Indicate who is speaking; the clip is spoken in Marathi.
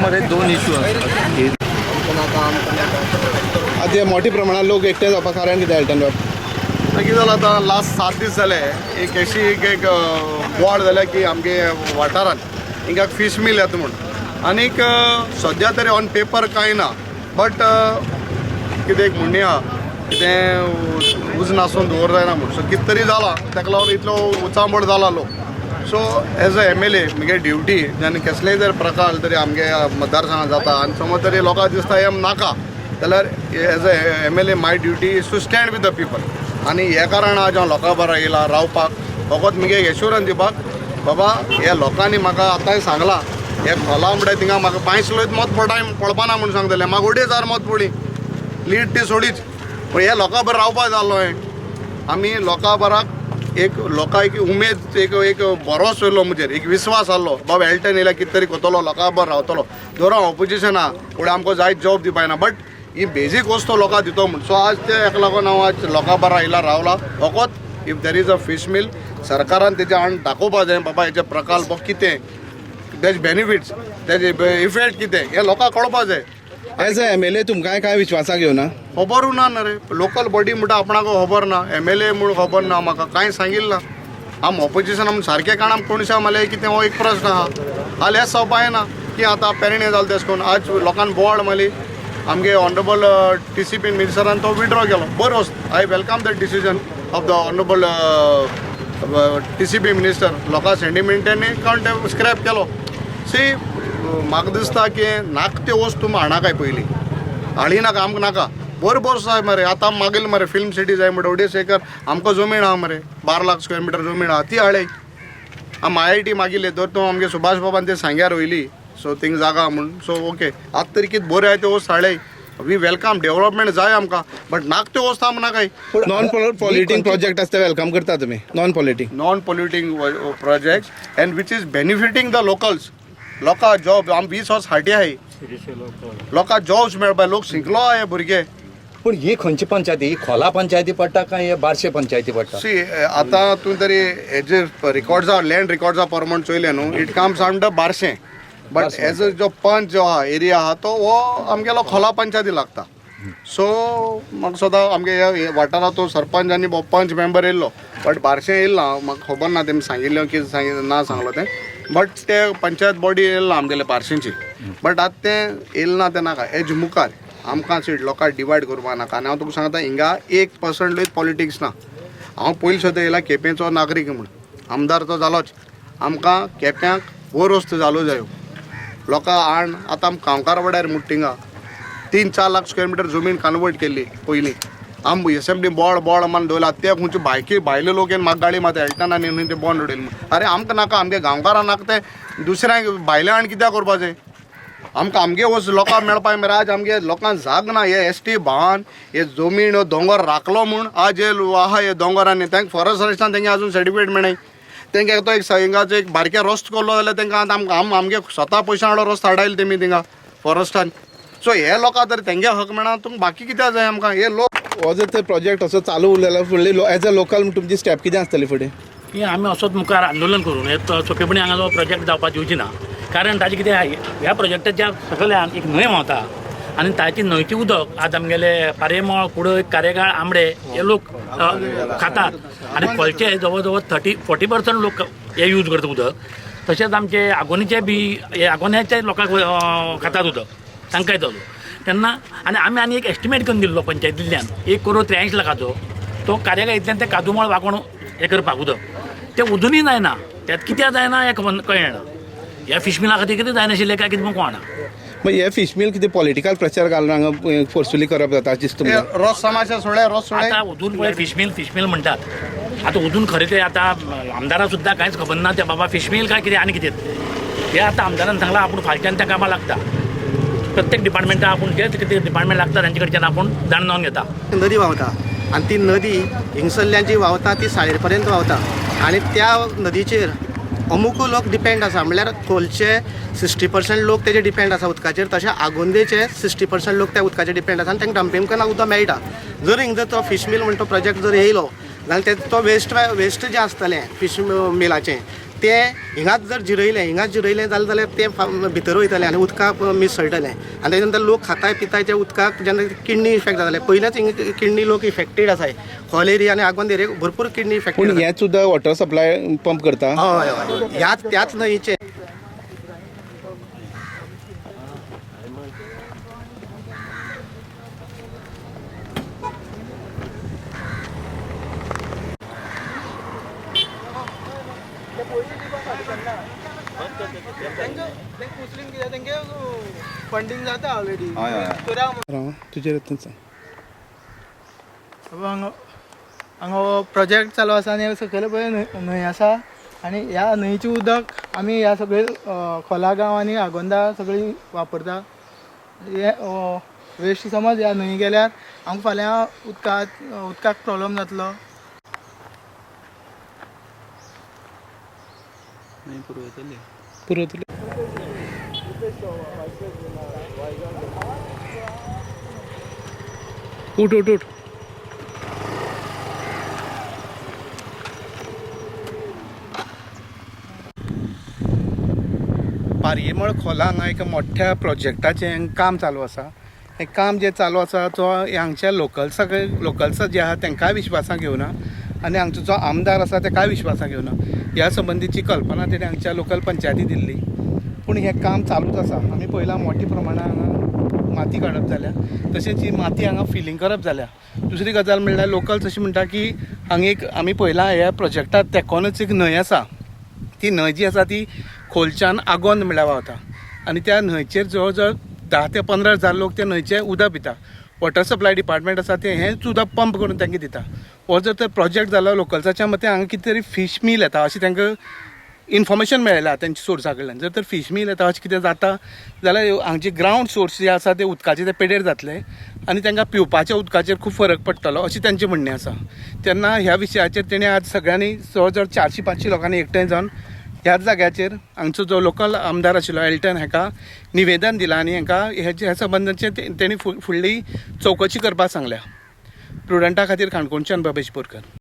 Speaker 1: मध्ये दोन इश्यू
Speaker 2: आता मोठ्या प्रमाणात लोक एकटे जावपा कारण कितें एल्टनवर
Speaker 3: कितें जालां आतां लास्ट 7 दीस जाले एक अशी एक बोवाळ जाल्या की आमगे वाठारांत हिंगा फीश मील येता म्हूण आनीक सद्या तरी ऑन पेपर कांय ना बट कितें एक म्हणणी आहा कितें उज नासून दवर जायना म्हूण सो कितें तरी जाला ताका लागून इतलो उचांबळ जाला लोक सो एज अ MLA म्हगे ड्युटी जेन्ना कसलेय जर प्रकार तरी आमगे मतदारसंघात जाता आनी समज तरी लोकांक दिसता हें नाका जाल्यार as a MLA my duty is to stand with the people आनी हे कारण आज हांव लोकां बरो येयला रावपाक फकत म्हगे एश्युरन्स दिवपाक बाबा ह्या लोकांनी म्हाका आतांय सांगलां हे खोला म्हणटा थिंगा म्हाका 5 लोक मत पडपाना म्हूण सांगतले म्हाका 2,500 मत पडली लीड ती सोडीच पूण हे लोकां बरो रावपाक जाल्लो हांवें आमी लोकां बराक एक लोकांक उमेद एक भरोस येयलो म्हजेर एक विस्वास आहलो बाबा एल्टन येयल्यार कितें तरी कोतलो लोकां बरो रावतलो जर हांव ऑपोजिशन आहा फुडें आमकां जायत जॉब दिवपाना बट ही बेजीक वस्तू लोकांक दितो म्हूण सो आज ते हेका लागून हांव आज लोकां बरो येयला रावला फकत if there is a fish meal सरकारान तेजे आड दाखोवपा जाय बाबा हेचे प्रकल्प कितें तेजे बेनिफिट्स तेजे इफेक्ट कितें हे लोकांक कळपा जाय
Speaker 2: एज अ MLA तुमकां काय विश्वासाक घेवना
Speaker 3: खबरूच ना रे लोकल बॉडी म्हणटा आपणाक खबर ना MLA म्हूण खबर ना म्हाका कांय सांगिल्लें ना आम ऑपोजिशन आम सारकें काण कोणशा मारले कितें हो एक प्रश्न आहा हाल हें जावपा ना की आतां पेरणे जालें तेश कोन्न आज लोकांन बोवाळ मारली आमगे ऑनरेबल TCP मिनिस्टरान तो विड्रॉ केलो बरो वस्त I welcome the decision of the honourable TCP minister लोकां सेंटिमेंटांनी काण ते स्क्रॅप केलो सी म्हाका दिसता की नाका त्यो वस्तू तुमी हाडा काय पयलीं हाडी नाका आमकां नाका बरोबर जाय मरे आतां मागील मरे फिल्म सिटी जाय म्हणटा 1.5 एकर आमकां जमीन आहा मरे 12 लाख स्क्वेअर मिटर जमीन आहा ती हाडय आम IIT मागिल्ले तर तो आमगे सुभाष बाबान ते सांग्यार वयली सो थिंग जागा म्हणून सो ओके आतां तरी कितें बऱ्यो आहाय त्यो वस्त हाडय वी वेलकम डेव्हलपमेंट जाय आमकां बट नाका त्यो वस्त आमकां नाकाय
Speaker 2: नॉन पॉल्युटिंग प्रोजेक्ट आसता वेलकम करता तुमी non polluting project and which is benefiting the locals लोकां जॉब आम 20 वर्स हाटी आहाय लोकां जॉब्स मेळपा लोक शिकलो आहाय भुरगे
Speaker 1: पूण ही खंयची पंचायती ही खोला पंचायती पडटा काय हे बारशे पंचायती पडटा
Speaker 3: सी आतां तूं तरी हेजे रिकॉर्ड्सा लँड रिकॉर्ड्सा प्रमाण चोयले न्हू इट कम्स अंडर बारशें बट एज जो पंच जो आहा एरिया आहा तो हो आमगेलो खोला पंचायती लागता सो म्हाका सदां आमगे ह्या वाठारांत तो सरपंच आनी पंच मेंबर येयल्लो बट बारशें येयल्लो हांव म्हाका खबर ना तेमी सांगिल्लें कितें सांगिल्लें ना सांगलो तें बट ते पंचायत बॉडी येयल्लो आमगेले बारशेंची बट आतां तें येयलें ना तें नाका हेज मुखार आमकां सीट लोकांक डिवायड करपा नाका आनी हांव तुका सांगता हिंगा 1% पॉलिटिक्स ना हांव पयलीं सुद्दां येयला केपेंचो नागरीक म्हूण आमदार तो जालोच आमकां केप्यांक बरो वस्त जालो जायो लोकां आण आतां आमी कामकार वाड्यार मुट्टिंगा 3-4 लाख स्क्वेअर मिटर जमीन कन्वर्ट केल्ली पयलीं आम एसेंब्ली बोड मान दवरला ते खंयचे भायले लोक येवन म्हाका गाडी मारता एल्टन आनी ते बॉन्ड उडयले म्हूण अरे आमकां नाका आमगे गांवकारांक नाका ते दुसऱ्यांक भायले आण कित्याक करपा जाय आमकां आमगे वस्त लोकांक मेळपा मरे आज आमगे लोकांक जाग ना हे ST भावान हे जमीन दोंगर राखलो म्हूण आज हे आहा हे दोंगरांनी तांकां फॉरेस्ट फॉरेस्टान तेंगे आजून सर्टिफिकेट मेळ्ळाय तेंगे तो एक हिंगाचो एक बारके रस्तो केल्लो जाल्यार तेंकां आतां आमगे स्वता पयशे हाडलो रस्तो हाडायले तेमी थिंगा फॉरेस्टान सो हे लोकां तर तेंगे हक मेळना तुमकां बाकी कित्याक जाय आमकां हे लोक
Speaker 2: हो जर तर प्रोजेक्ट असो चालू उरलेलो फुडली एज अ लोकल तुमची स्टेप कितें आसतली फुडें
Speaker 4: की आमी असोच मुखार आंदोलन करून हे चोखेपणी हांगा जो प्रोजेक्ट जावपाक दिवची ना कारण ताजें कितें ह्या प्रोजेक्टाच्या सकयल्यान एक न्हंय व्हांवता आनी ताची न्हंयचें उदक आज आमगेले पारेमळ कुडय कारेगाळ आंबडे हे लोक खातात आनी खोलचे जवळ जवळ 30-40% लोक हे यूज करता उदक तशेंच आमचे आगोनीचे बी हे आगोन्याचे लोकांक खातात उदक तांकांय जालो तेन्ना आमी एक एस्टिमेट करून दिल्लो पंचायतींतल्यान 1,83 लाखाचो तो कारेगाळींतल्यान ते काजूमळ वाकोण हे करपाक उदक ते उजूनय जायना त्यात कित्याक जायना हे कळना ह्या फिश मिला खातीर कितें जायनाशिल्लें काय कितें म्हाका कळना
Speaker 2: मग हे फिश मिल कितें पॉलिटिकल प्रेशर घालून हांगा फोर्सफुली करप जाता दिसता
Speaker 3: रोस समाजा सोडे
Speaker 4: आतां अजून पळय फिश मिल म्हणटात आतां अजून खरें ते आतां आमदाराक सुद्दां कांयच खबर ना ते बाबा फिश मिल काय कितें आनी कितें हे आतां आमदारान सांगलां आपूण फालच्यान त्या कामां लागता प्रत्येक डिपार्टमेंटाक आपूण जे कितें डिपार्टमेंट लागता तांचे कडच्यान आपूण जाण नोंद घेता
Speaker 5: नदी व्हांवता आनी ती नदी हिंगसरल्यान जी व्हांवता ती सायेर पर्यंत व्हांवता आनी त्या नदीचेर अमुक लोक डिपेंड आसा म्हणल्यार खोलचे 60% लोक तेजे डिपेंड आसा उदकाचेर, तशें आगोंदेचे 60% लोक त्या उदकाचेर डिपेंड आसा आनी तांकां डंपिंग करना उदक मेळटा. जर हिंगा जर तो फीश मील म्हणटा तो प्रोजेक्ट जर येयलो जाल्यार तो वेस्ट जें आसतलें फीश मिलाचें तें हिंगाच जर हिंगाच जिरयलें जाल्यार तें भितर वयतलें आनी उदकाक मिसळटलें आनी तेजे नंतर लोक खाताय पिताय त्या उदकाक जेन्ना किडनी इफेक्ट जाताले. पयलेंच हिंगा किडनी लोक इफेक्टेड आसाय. खोल एरिया आनी आगोंद एरियाक भरपूर किडनी इफेक्टेड.
Speaker 2: पूण हें सुद्दां वॉटर सप्लाय पंप करता.
Speaker 5: हय हय त्याच न्हंयचे.
Speaker 6: फंडिंग जाता ऑलरेडी.
Speaker 2: तुजेर सांग.
Speaker 6: हांगा प्रोजेक्ट चालू आसा आनी सकयल पळय न्हंय आसा आनी ह्या न्हंयची उदक आमी ह्या सगळे खोला गांव आनी आगोंदा सगळी वापरता. हे वेस्ट समज ह्या न्हंय गेल्यार आमकां फाल्यां उदकाक प्रॉब्लम जातलो.
Speaker 2: पुरवतले. उठ उठ उठ. पारयेमळ खोला हांगा एक मोठ्या प्रोजेक्टाचें काम चालू आसा. हें काम जें चालू आसा तो हांगच्या लोकल्स जे आहा तांकांय विश्वासाक घेवना आनी हांगचो जो आमदार आसा ताकाय विश्वासाक घेवना. ह्या संबंधीची कल्पना तेणें हांगच्या लोकल पंचायती दिल्ली. पूण हें काम चालूच आसा. आमी पळयलां मोठ्या प्रमाणान हांगा माती काडप जाल्या, तशेंच ही माती हांगा फिलींग करप जाल्या. दुसरी गजाल म्हणल्यार लोकल्स अशें म्हणटा की हांगा आमी पळयलां ह्या प्रोजेक्टाक तेकोनच एक न्हंय आसा. ती न्हंय जी आसा ती खोलच्यान आगोंद म्हणल्यार व्हांवता आनी त्या न्हंयचेर जवळ जवळ 10 ते 15,000 लोक त्या न्हंयचें उदक पिता. वॉटर सप्लाय डिपार्टमेंट आसा तें हेंच उदक पंप करून तांकां दिता. हो जर तर प्रोजेक्ट जालो लोकल्साच्या मते हांगा कितें तरी फीश मील येता अशें तांकां इन्फॉर्मेशन मेळयलां तेंच्या सोर्सा कडल्यान. जर तर फीश मील येता अशें कितें जाता जाल्यार हांगचे ग्रावंड सोर्स जे आसा ते उदकाचे ते पेडेर जातले आनी तांकां पिवपाच्या उदकाचेर खूब फरक पडटलो अशें तांचें म्हणणें आसा. तेन्ना ह्या विशयाचेर तेणें आज सगळ्यांनी जवळ जवळ 400-500 लोकांनी एकठांय जावन ह्याच जाग्याचेर हांगचो जो लोकल आमदार आशिल्लो एल्टन हाका निवेदन दिलां आनी हांकां ह्या संबंदाचें तेणी फुडली चवकशी करपाक सांगल्या. प्रुडंटा खातीर काणकोणच्यान बाबेश बोरकर.